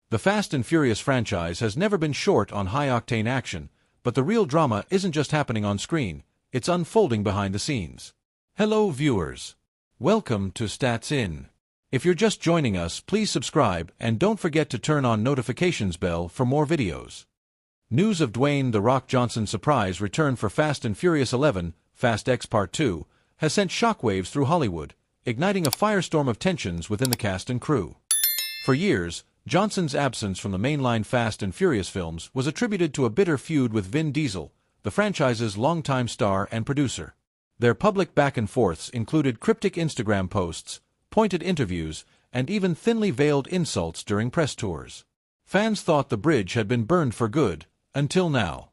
The Fast and Furious franchise has never been short on high-octane action, but the real drama isn't just happening on screen, it's unfolding behind the scenes. Hello viewers. Welcome to Stats In. If you're just joining us, please subscribe and don't forget to turn on notifications bell for more videos. News of Dwayne "The Rock" Johnson's surprise return for Fast and Furious 11, Fast X Part 2, has sent shockwaves through Hollywood, igniting a firestorm of tensions within the cast and crew. For years, Johnson's absence from the mainline Fast and Furious films was attributed to a bitter feud with Vin Diesel, the franchise's longtime star and producer. Their public back-and-forths included cryptic Instagram posts, pointed interviews, and even thinly veiled insults during press tours. Fans thought the bridge had been burned for good, until now.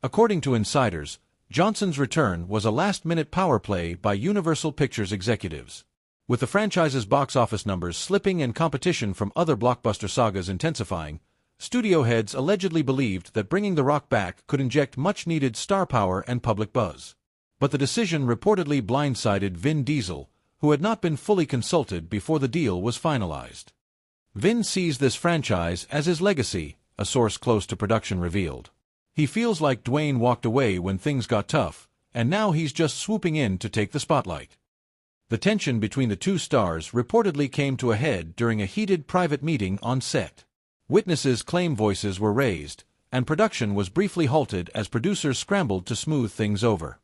According to insiders, Johnson's return was a last-minute power play by Universal Pictures executives. With the franchise's box office numbers slipping and competition from other blockbuster sagas intensifying, studio heads allegedly believed that bringing The Rock back could inject much-needed star power and public buzz. But the decision reportedly blindsided Vin Diesel, who had not been fully consulted before the deal was finalized. Vin sees this franchise as his legacy, a source close to production revealed. He feels like Dwayne walked away when things got tough, and now he's just swooping in to take the spotlight. The tension between the two stars reportedly came to a head during a heated private meeting on set. Witnesses claim voices were raised, and production was briefly halted as producers scrambled to smooth things over.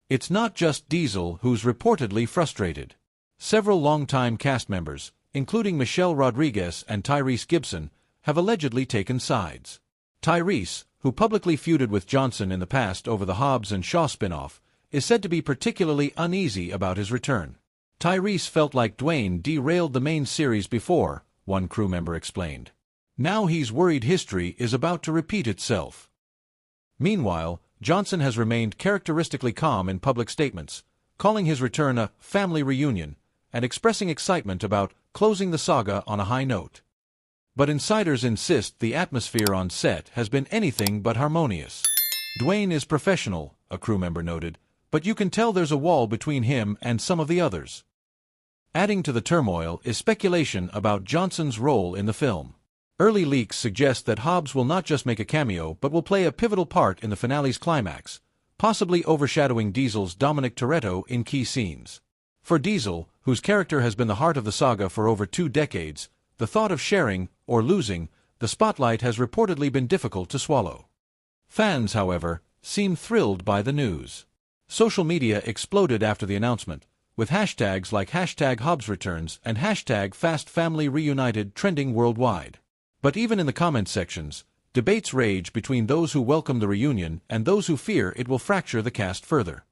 It's not just Diesel who's reportedly frustrated. Several longtime cast members, including Michelle Rodriguez and Tyrese Gibson, have allegedly taken sides. Tyrese, who publicly feuded with Johnson in the past over the Hobbs and Shaw spin-off, is said to be particularly uneasy about his return. Tyrese felt like Dwayne derailed the main series before, one crew member explained. Now he's worried history is about to repeat itself. Meanwhile, Johnson has remained characteristically calm in public statements, calling his return a family reunion, and expressing excitement about closing the saga on a high note. But insiders insist the atmosphere on set has been anything but harmonious. Dwayne is professional, a crew member noted, but you can tell there's a wall between him and some of the others. Adding to the turmoil is speculation about Johnson's role in the film. Early leaks suggest that Hobbs will not just make a cameo but will play a pivotal part in the finale's climax, possibly overshadowing Diesel's Dominic Toretto in key scenes. For Diesel, whose character has been the heart of the saga for over 2 decades, the thought of sharing, or losing, the spotlight has reportedly been difficult to swallow. Fans, however, seem thrilled by the news. Social media exploded after the announcement, with hashtags like #HobbsReturns and #FastFamilyReunited trending worldwide. But even in the comments sections, debates rage between those who welcome the reunion and those who fear it will fracture the cast further.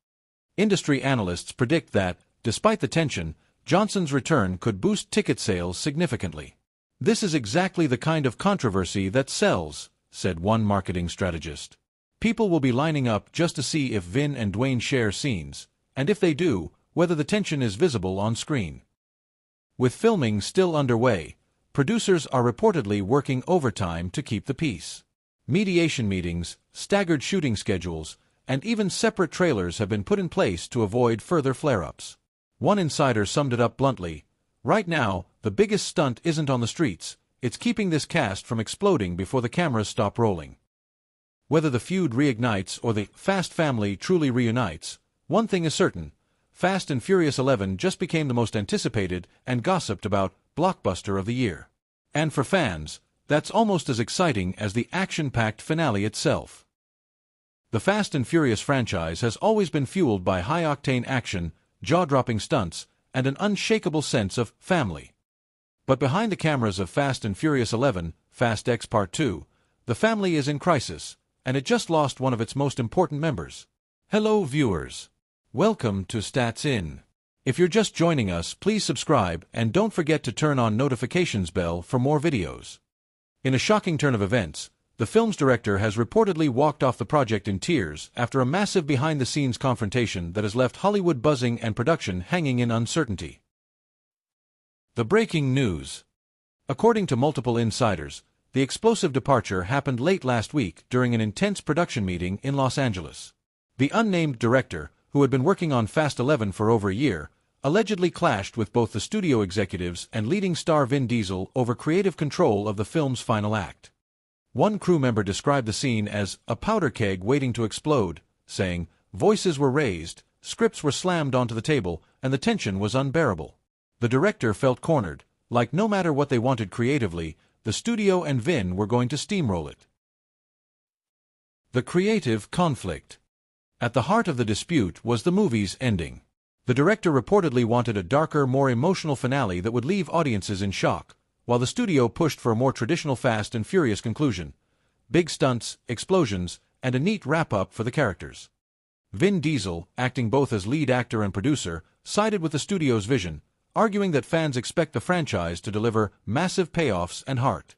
Industry analysts predict that, despite the tension, Johnson's return could boost ticket sales significantly. "This is exactly the kind of controversy that sells," said one marketing strategist. "People will be lining up just to see if Vin and Dwayne share scenes, and if they do, whether the tension is visible on screen." With filming still underway, producers are reportedly working overtime to keep the peace. Mediation meetings, staggered shooting schedules, and even separate trailers have been put in place to avoid further flare-ups. One insider summed it up bluntly: "Right now, the biggest stunt isn't on the streets, it's keeping this cast from exploding before the cameras stop rolling." Whether the feud reignites or the Fast family truly reunites, one thing is certain: Fast and Furious 11 just became the most anticipated and gossiped about blockbuster of the year. And for fans, that's almost as exciting as the action-packed finale itself. The Fast and Furious franchise has always been fueled by high-octane action, jaw-dropping stunts, and an unshakable sense of family. But behind the cameras of Fast and Furious 11, Fast X Part 2, the family is in crisis, and it just lost one of its most important members. Hello viewers. Welcome to Stats In. If you're just joining us, please subscribe and don't forget to turn on notifications bell for more videos. In a shocking turn of events, the film's director has reportedly walked off the project in tears after a massive behind-the-scenes confrontation that has left Hollywood buzzing and production hanging in uncertainty. The breaking news. According to multiple insiders, the explosive departure happened late last week during an intense production meeting in Los Angeles. The unnamed director, who had been working on Fast 11 for over a year, allegedly clashed with both the studio executives and leading star Vin Diesel over creative control of the film's final act. One crew member described the scene as a powder keg waiting to explode, saying, "Voices were raised, scripts were slammed onto the table, and the tension was unbearable." The director felt cornered, like no matter what they wanted creatively, the studio and Vin were going to steamroll it. The creative conflict. At the heart of the dispute was the movie's ending. The director reportedly wanted a darker, more emotional finale that would leave audiences in shock, while the studio pushed for a more traditional Fast and Furious conclusion: big stunts, explosions, and a neat wrap-up for the characters. Vin Diesel, acting both as lead actor and producer, sided with the studio's vision, arguing that fans expect the franchise to deliver massive payoffs and heart.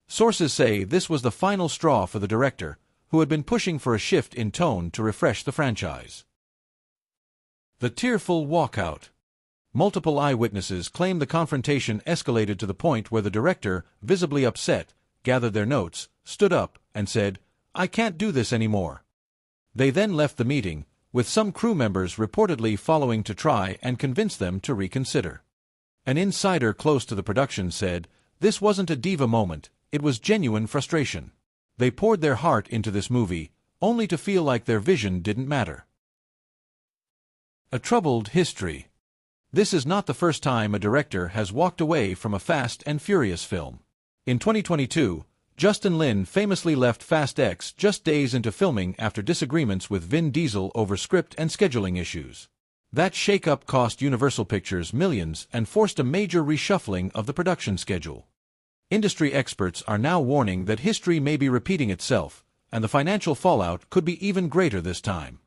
Sources say this was the final straw for the director, who had been pushing for a shift in tone to refresh the franchise. The tearful walkout. Multiple eyewitnesses claim the confrontation escalated to the point where the director, visibly upset, gathered their notes, stood up, and said, "I can't do this anymore." They then left the meeting, with some crew members reportedly following to try and convince them to reconsider. An insider close to the production said, "This wasn't a diva moment, it was genuine frustration. They poured their heart into this movie, only to feel like their vision didn't matter." A troubled history. This is not the first time a director has walked away from a Fast and Furious film. In 2022, Justin Lin famously left Fast X just days into filming after disagreements with Vin Diesel over script and scheduling issues. That shakeup cost Universal Pictures millions and forced a major reshuffling of the production schedule. Industry experts are now warning that history may be repeating itself, and the financial fallout could be even greater this time.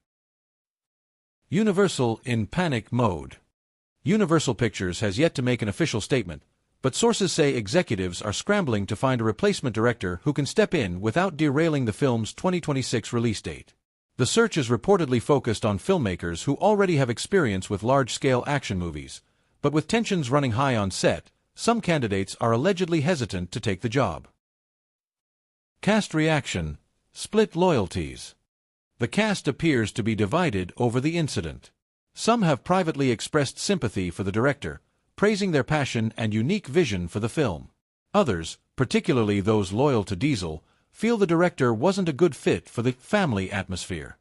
Universal in panic mode. Universal Pictures has yet to make an official statement, but sources say executives are scrambling to find a replacement director who can step in without derailing the film's 2026 release date. The search is reportedly focused on filmmakers who already have experience with large-scale action movies, but with tensions running high on set, some candidates are allegedly hesitant to take the job. Cast reaction. Split loyalties. The cast appears to be divided over the incident. Some have privately expressed sympathy for the director, praising their passion and unique vision for the film. Others, particularly those loyal to Diesel, feel the director wasn't a good fit for the family atmosphere.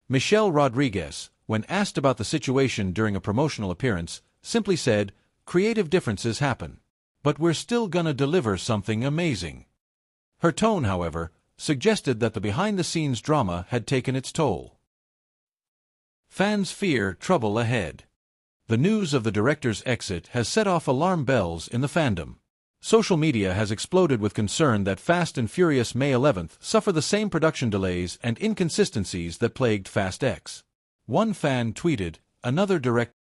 Michelle Rodriguez, when asked about the situation during a promotional appearance, simply said, "Creative differences happen. But we're still gonna deliver something amazing." Her tone, however, suggested that the behind-the-scenes drama had taken its toll. Fans fear trouble ahead. The news of the director's exit has set off alarm bells in the fandom. Social media has exploded with concern that Fast and Furious May 11th suffer the same production delays and inconsistencies that plagued Fast X. One fan tweeted, "Another director